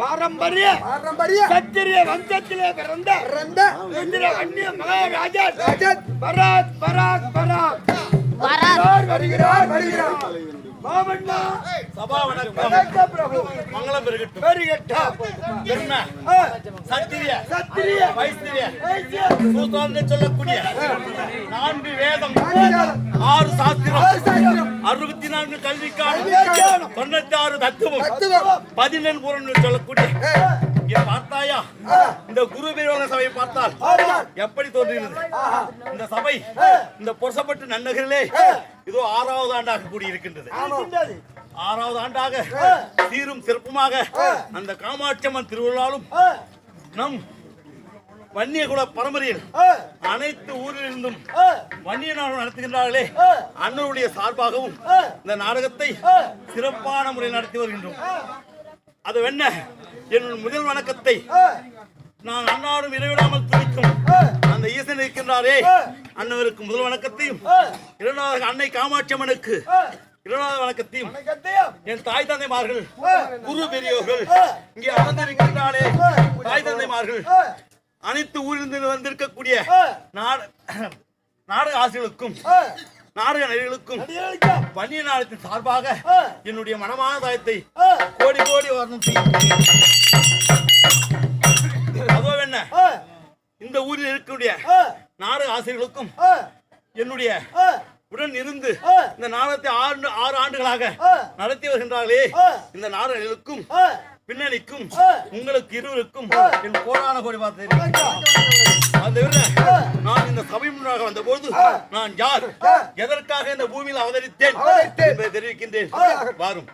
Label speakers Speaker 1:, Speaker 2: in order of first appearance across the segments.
Speaker 1: பாரம்பரிய சத்திரிய வம்சத்திலே பிறந்த வன்னிய மகாராஜா பராக் பராக் பராக் வருகிறார் மாமன்னா சபா வணக்கம் பிரபு மங்களம் பெருகட்டும் என்ன சத்திரிய வைஸ்திரிய சூத்திரன்னு சொல்லக்கூடிய 4 வேதம் 6 சாஸ்திரம் 64 கல்விக்கான 96 தத்துவம் 14 புறன்னு சொல்லக்கூடிய பார்த்தாயா இந்த குரு பெருவான சபையை பார்த்தால் எப்படி தோன்றுகிறது? இந்த சபை இந்த பொருசப்பட்டு நன்னகரிலே இதோ 6வது ஆண்டாக கூடியிருக்கின்றது. 6வது ஆண்டாக சீரும் சிறப்புமாக அந்த காமாட்சி அம்மன் திருவிழாலும் நம் வன்னிய குல பரம்பரையில் அனைத்து ஊரிலிருந்தும் வன்னிய நாடு நடத்துகின்றார்களே அண்ணனுடைய சார்பாகவும் இந்த நாடகத்தை சிறப்பான முறையில் நடத்தி வருகின்றோம். அது என்ன என் முதல் வணக்கத்தை நான் அன்னாரும் இடைவிடாமல் துணிக்கும் அந்த ஈசன் இருக்கின்றாரே அண்ணவருக்கு முதல் வணக்கத்தையும், இரண்டாவது அன்னை காமாட்சி அம்மனுக்கு இரண்டாவது வணக்கத்தையும், என் தாய் தந்தைமார்கள் குரு பெரியோர்கள் இங்கே அமர்ந்திருக்கின்றாரே தாய் தந்தைமார்கள் அனைத்து ஊரிலிருந்து வந்திருக்கக்கூடிய நாடக ஆசிரியர்களுக்கும் நாடக நடிகர்களுக்கும் வன்னிய நாடகத்தின் சார்பாக என்னுடைய மனமான தாயத்தை கோடி கோடி வர்ணம் செய்கிறேன். அதோ என்ன இந்த ஊரில் இருக்கக்கூடிய நாடக ஆசிரியர்களுக்கும் என்னுடைய உடன் இருந்து இந்த நாடகத்தை 6 ஆண்டுகளாக நடத்தி வருகின்றார்களே இந்த நாடகங்களுக்கும் பின்னணிக்கும் உங்களுக்கு இருவருக்கும் என் கோடான கோடி நான் இந்த சபை முன்னாக வந்தபோது நான் யார், எதற்காக இந்த பூமியில் அவதரித்தேன் என்பதை தெரிவிக்கின்றேன். வாரும்.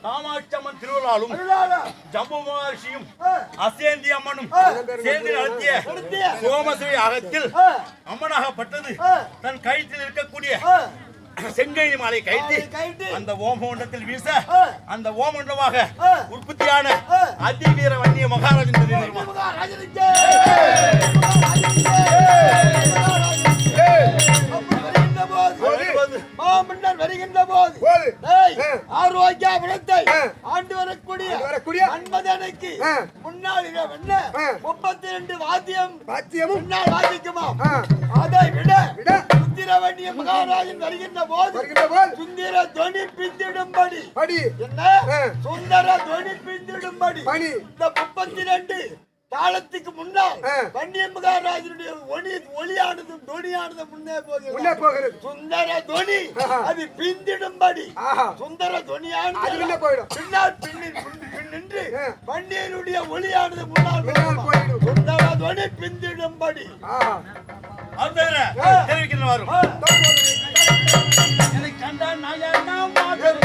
Speaker 1: காமாட்சி அம்மன் திருவிழாலும் ஜம்பு மகர்ஷியும் அசேந்தி அம்மனும் சேர்ந்து நடத்திய சோமசிவை அகத்தில் அம்மனாகப்பட்டது தன் கயிற்றில் இருக்கக்கூடிய செங்கை மாலை கைத்து அந்த ஓமண்டத்தில் வீச அந்த ஓமண்டமாக உற்பத்தியான அதிவீர வன்னிய மகாராஜன் வருகின்ற போது ஆரோக்கியத்தை ஆண்டு வரக்கூடிய 9 அன்னைக்கு முன்னாள் 32 வாத்தியமும்
Speaker 2: வாசிக்குமா அதை விட சுந்தரவண்டிய மகாராஜன் வருகின்ற போது சுந்தர துணி பிந்திடும்படி என்ன சுந்தர துணி பிந்திடும்படி இந்த 32 காலத்துக்கு முன்னால் வன்னிய மகாராஜனுடைய ஒளியானது துணியானது முன்னே போகிறது சுந்தர துணி அது பிந்திடும்படி சுந்தர துணியானது பின்னால் நின்று வன்னியனுடைய ஒளியானது முன்னால் சுந்தர துணி பிந்திடும்படி தெரிவிக்கின்ற வரும்.
Speaker 1: கண்டா நான்